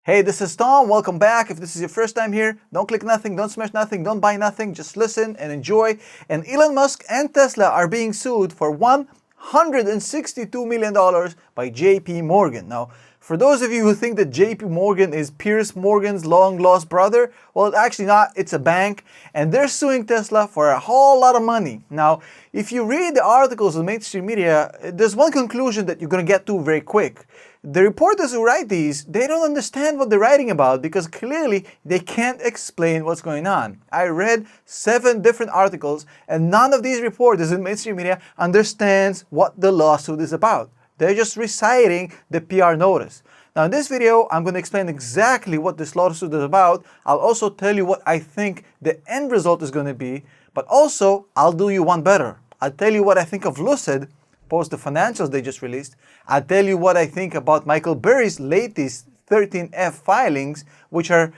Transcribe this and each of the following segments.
Hey, this is Tom. Welcome back. If this is your first time here, don't click nothing, don't smash nothing, don't buy nothing. Just listen and enjoy. And Elon Musk and Tesla are being sued for $162 million by JP Morgan. Now, for those of you who think that JP Morgan is Piers Morgan's long-lost brother, well, it's actually not. It's a bank, and they're suing Tesla for a whole lot of money. Now, if you read the articles in mainstream media, there's one conclusion that you're going to get to very quick. The reporters who write these, they don't understand what they're writing about because clearly they can't explain what's going on. I read 7 different articles and none of these reporters in mainstream media understands what the lawsuit is about. They're just reciting the PR notice. Now in this video, I'm going to explain exactly what this lawsuit is about. I'll also tell you what I think the end result is going to be, but also I'll do you one better. I'll tell you what I think of Lucid, post the financials they just released. I'll tell you what I think about Michael Burry's latest 13F filings, which are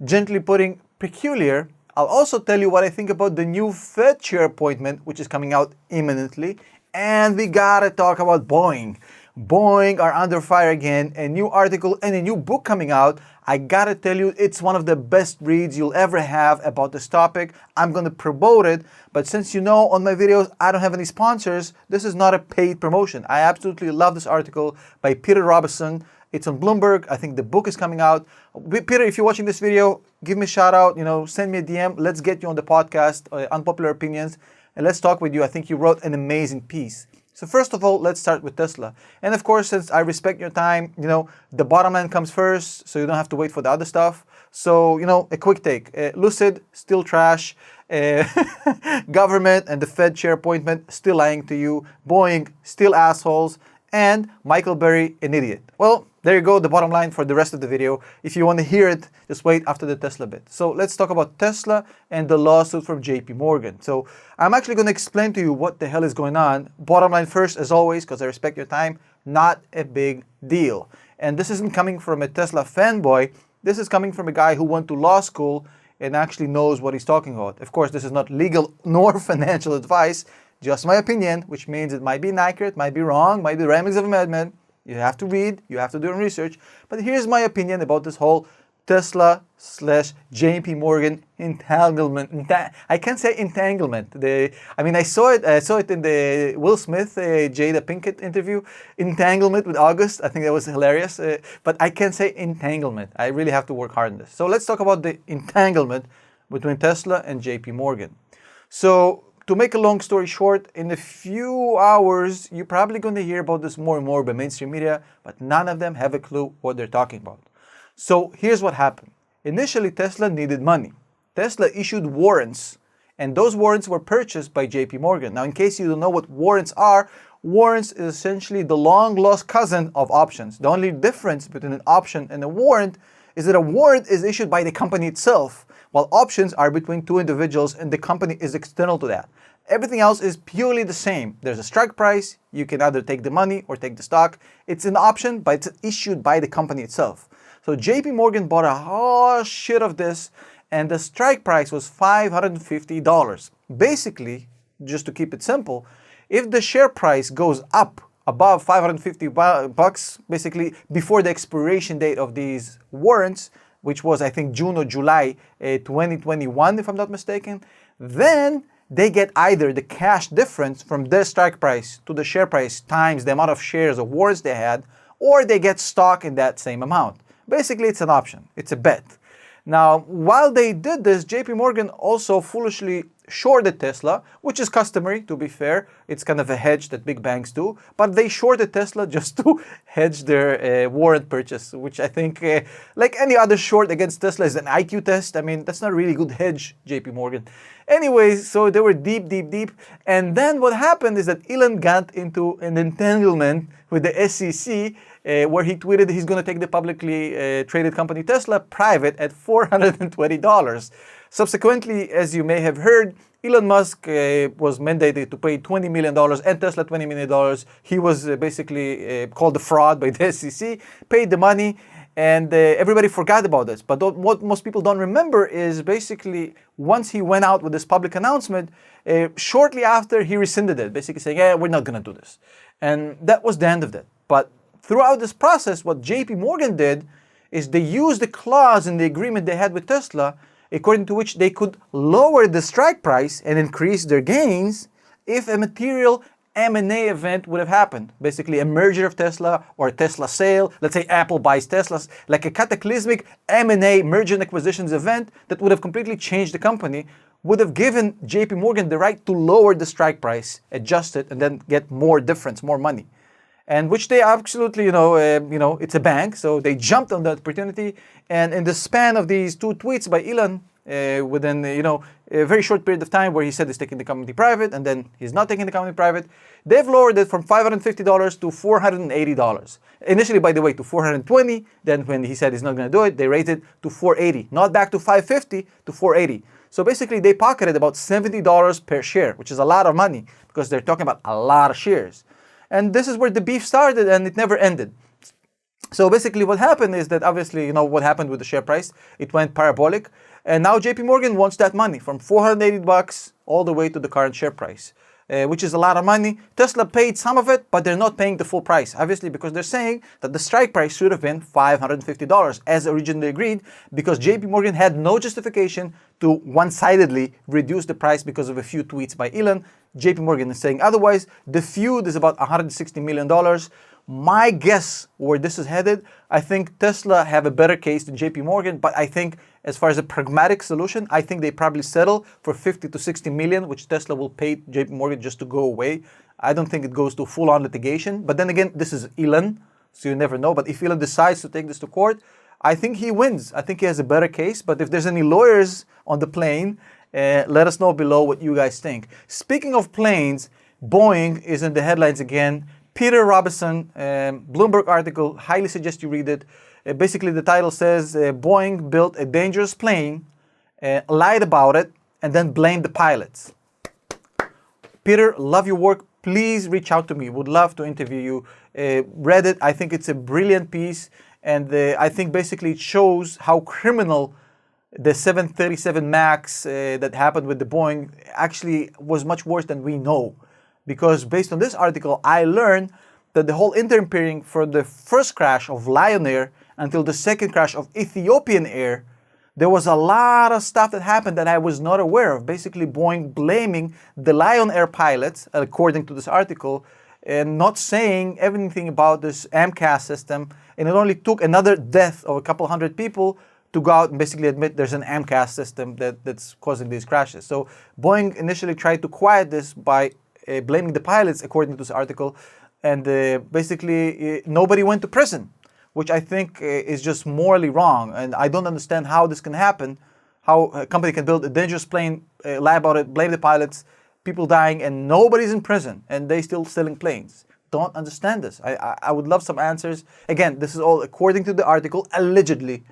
gently putting peculiar. I'll also tell you what I think about the new Fed chair appointment, which is coming out imminently. And we gotta talk about Boeing. Boeing are under fire again. A new article and a new book coming out. I gotta tell you, it's one of the best reads you'll ever have about this topic. I'm gonna promote it, but since you know on my videos I don't have any sponsors, this is not a paid promotion. I absolutely love this article by Peter Robinson. It's on Bloomberg. I think the book is coming out. Peter, if you're watching this video, give me a shout out, send me a DM. Let's get you on the podcast, Unpopular Opinions, and let's talk with you. I think you wrote an amazing piece. So first of all, let's start with Tesla. And of course, since I respect your time, the bottom line comes first, so you don't have to wait for the other stuff. So, a quick take. Lucid, still trash. Government and the Fed chair appointment, still lying to you. Boeing, still assholes. And Michael Burry, an idiot. Well, there you go, the bottom line for the rest of the video. If you want to hear it, just wait after the Tesla bit. So let's talk about Tesla and the lawsuit from JP Morgan. So I'm actually going to explain to you what the hell is going on. Bottom line first, as always, because I respect your time, not a big deal. And this isn't coming from a Tesla fanboy. This is coming from a guy who went to law school and actually knows what he's talking about. Of course, this is not legal nor financial advice, just my opinion, which means it might be inaccurate, might be wrong, might be the ramblings of a madman. You have to read, you have to do research. But here's my opinion about this whole Tesla / JP Morgan entanglement. I can't say entanglement. I saw it in the Will Smith, Jada Pinkett interview. Entanglement with August. I think that was hilarious. But I can't say entanglement. I really have to work hard on this. So let's talk about the entanglement between Tesla and JP Morgan. So to make a long story short, in a few hours, you're probably going to hear about this more and more by mainstream media, but none of them have a clue what they're talking about. So here's what happened. Initially, Tesla needed money. Tesla issued warrants, and those warrants were purchased by JP Morgan. Now, in case you don't know what warrants are, warrants is essentially the long-lost cousin of options. The only difference between an option and a warrant is that a warrant is issued by the company itself, while options are between 2 individuals and the company is external to that. Everything else is purely the same. There's a strike price. You can either take the money or take the stock. It's an option, but it's issued by the company itself. So JP Morgan bought a whole shit of this, and the strike price was $550. Basically, just to keep it simple, if the share price goes up above $550, basically before the expiration date of these warrants, which was I think June or July 2021, if I'm not mistaken, then they get either the cash difference from their strike price to the share price times the amount of shares or warrants they had, or they get stock in that same amount. Basically, it's an option. It's a bet. Now, while they did this, JP Morgan also foolishly shorted Tesla, which is customary, to be fair. It's kind of a hedge that big banks do. But they shorted Tesla just to hedge their warrant purchase, which I think, like any other short against Tesla, is an IQ test. I mean, that's not really good hedge, JP Morgan. Anyways, so they were deep. And then what happened is that Elon got into an entanglement with the SEC, where he tweeted he's going to take the publicly traded company Tesla private at $420. Subsequently, as you may have heard, Elon Musk was mandated to pay $20 million and Tesla $20 million. He was basically called a fraud by the SEC, paid the money, and everybody forgot about this. But what most people don't remember is basically once he went out with this public announcement, shortly after he rescinded it, basically saying, yeah, we're not going to do this. And that was the end of that. But throughout this process, what JP Morgan did is they used the clause in the agreement they had with Tesla, according to which they could lower the strike price and increase their gains if a material M&A event would have happened. Basically, a merger of Tesla or a Tesla sale. Let's say Apple buys Tesla, like a cataclysmic M&A, merger and acquisitions event that would have completely changed the company, would have given JP Morgan the right to lower the strike price, adjust it, and then get more difference, more money. And which they absolutely, it's a bank, so they jumped on that opportunity. And in the span of these two tweets by Elon, within a very short period of time, where he said he's taking the company private and then he's not taking the company private, they've lowered it from $550 to $480. Initially, by the way, to $420. Then when he said he's not going to do it, they raised it to $480, not back to $550, to $480. So basically, they pocketed about $70 per share, which is a lot of money because they're talking about a lot of shares. And this is where the beef started, and it never ended. So basically what happened is that obviously, what happened with the share price, it went parabolic. And now JP Morgan wants that money from $480 all the way to the current share price, which is a lot of money. Tesla paid some of it, but they're not paying the full price, obviously, because they're saying that the strike price should have been $550 as originally agreed, because JP Morgan had no justification to one-sidedly reduce the price because of a few tweets by Elon. JP Morgan is saying otherwise. The feud is about $160 million. My guess where this is headed, I think Tesla have a better case than JP Morgan, but I think as far as a pragmatic solution, I think they probably settle for 50 to 60 million, which Tesla will pay JP Morgan just to go away. I don't think it goes to full-on litigation. But then again, this is Elon, so you never know. But if Elon decides to take this to court, I think he wins. I think he has a better case. But if there's any lawyers on the plane, let us know below what you guys think. Speaking of planes, Boeing is in the headlines again. Peter Robinson, Bloomberg article, highly suggest you read it. Basically, the title says, Boeing built a dangerous plane, lied about it, and then blamed the pilots. Peter, love your work. Please reach out to me. Would love to interview you. Read it. I think it's a brilliant piece. And I think basically it shows how criminal the 737 MAX that happened with the Boeing actually was much worse than we know. Because based on this article, I learned that the whole interim period from the first crash of Lion Air until the second crash of Ethiopian Air, there was a lot of stuff that happened that I was not aware of. Basically, Boeing blaming the Lion Air pilots, according to this article, and not saying anything about this AMCAS system. And it only took another death of a couple hundred people to go out and basically admit there's an AMCAS system that's causing these crashes. So Boeing initially tried to quiet this by blaming the pilots, according to this article, and basically nobody went to prison, which I think is just morally wrong. And I don't understand how this can happen, how a company can build a dangerous plane, lie about it, blame the pilots, people dying, and nobody's in prison, and they still selling planes. Don't understand this. I would love some answers. Again, this is all according to the article, allegedly.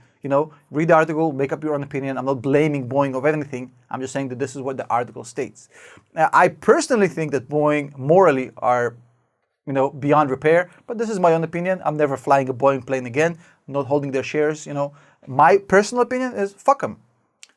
Read the article, make up your own opinion. I'm not blaming Boeing of anything. I'm just saying that this is what the article states. Now, I personally think that Boeing morally are, beyond repair, but this is my own opinion. I'm never flying a Boeing plane again. I'm not holding their shares, My personal opinion is fuck them.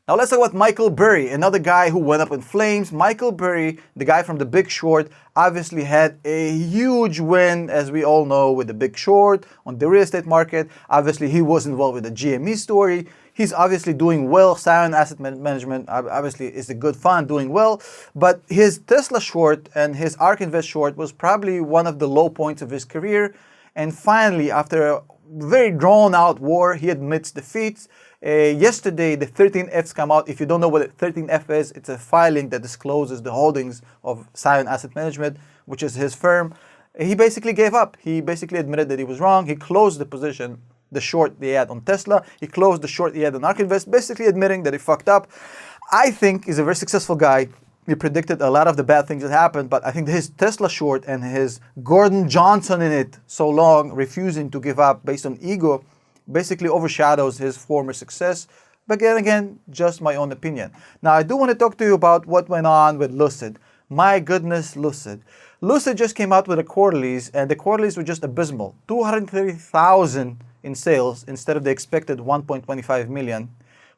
Now let's talk about Michael Burry, another guy who went up in flames. Michael Burry, the guy from The Big Short, obviously had a huge win, as we all know, with The Big Short on the real estate market. Obviously, he was involved with the GME story. He's obviously doing well. Scion Asset Management obviously is a good fund, doing well. But his Tesla short and his ARK Invest short was probably one of the low points of his career. And finally, after a very drawn-out war, he admits defeat. Yesterday, the 13Fs come out. If you don't know what a 13F is, it's a filing that discloses the holdings of Scion Asset Management, which is his firm. He basically gave up. He basically admitted that he was wrong. He closed the position, the short he had on Tesla. He closed the short he had on ARK Invest, basically admitting that he fucked up. I think he's a very successful guy. He predicted a lot of the bad things that happened, but I think his Tesla short and his Gordon Johnson in it so long, refusing to give up based on ego, basically overshadows his former success. But again, just my own opinion. Now, I do want to talk to you about what went on with Lucid. My goodness, Lucid. Lucid just came out with the quarterlies, and the quarterlies were just abysmal. 230,000 in sales instead of the expected 1.25 million.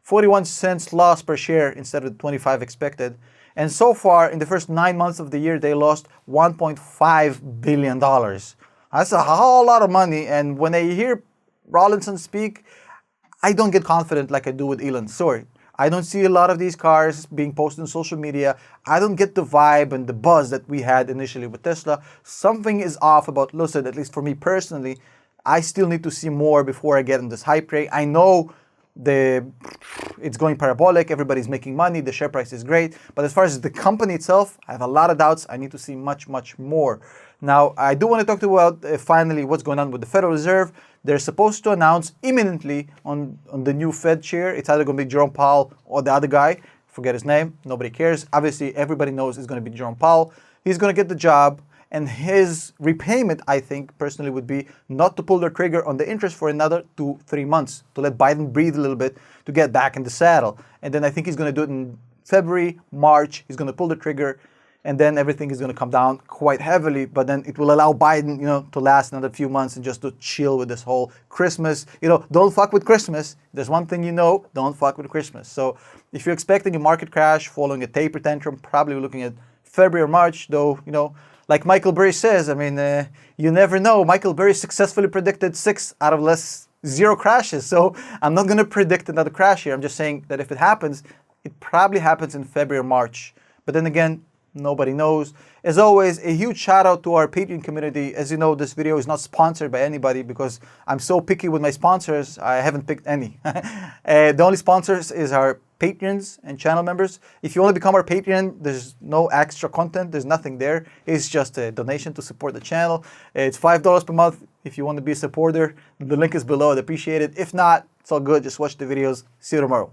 41 cents loss per share instead of the 25 expected. And so far, in the first 9 months of the year, they lost $1.5 billion. That's a whole lot of money. And when I hear Rawlinson speak, I don't get confident like I do with Elon. Sorry. I don't see a lot of these cars being posted on social media. I don't get the vibe and the buzz that we had initially with Tesla. Something is off about Lucid, at least for me personally. I still need to see more before I get on this hype train. I know it's going parabolic, everybody's making money, the share price is great, but as far as the company itself, I have a lot of doubts. I need to see much, much more. Now, I do want to talk about finally what's going on with the Federal Reserve. They're supposed to announce imminently on the new Fed chair. It's either going to be Jerome Powell or the other guy. Forget his name. Nobody cares. Obviously, everybody knows it's going to be Jerome Powell. He's going to get the job. And his repayment, I think, personally, would be not to pull the trigger on the interest for another 2-3 months, to let Biden breathe a little bit, to get back in the saddle. And then I think he's going to do it in February, March. He's going to pull the trigger, and then everything is going to come down quite heavily. But then it will allow Biden, to last another few months and just to chill with this whole Christmas. Don't fuck with Christmas. There's one thing don't fuck with Christmas. So if you're expecting a market crash following a taper tantrum, probably looking at February or March, though, like Michael Burry says, you never know. Michael Burry successfully predicted 6 out of 0 crashes. So I'm not going to predict another crash here. I'm just saying that if it happens, it probably happens in February or March. But then again, nobody knows. As always, a huge shout out to our Patreon community. As you know, this video is not sponsored by anybody because I'm so picky with my sponsors. I haven't picked any. The only sponsors is our patrons and channel members. If you want to become our Patreon, there's no extra content. There's nothing there. It's just a donation to support the channel. It's $5 per month if you want to be a supporter. The link is below. I'd appreciate it. If not, it's all good. Just watch the videos. See you tomorrow.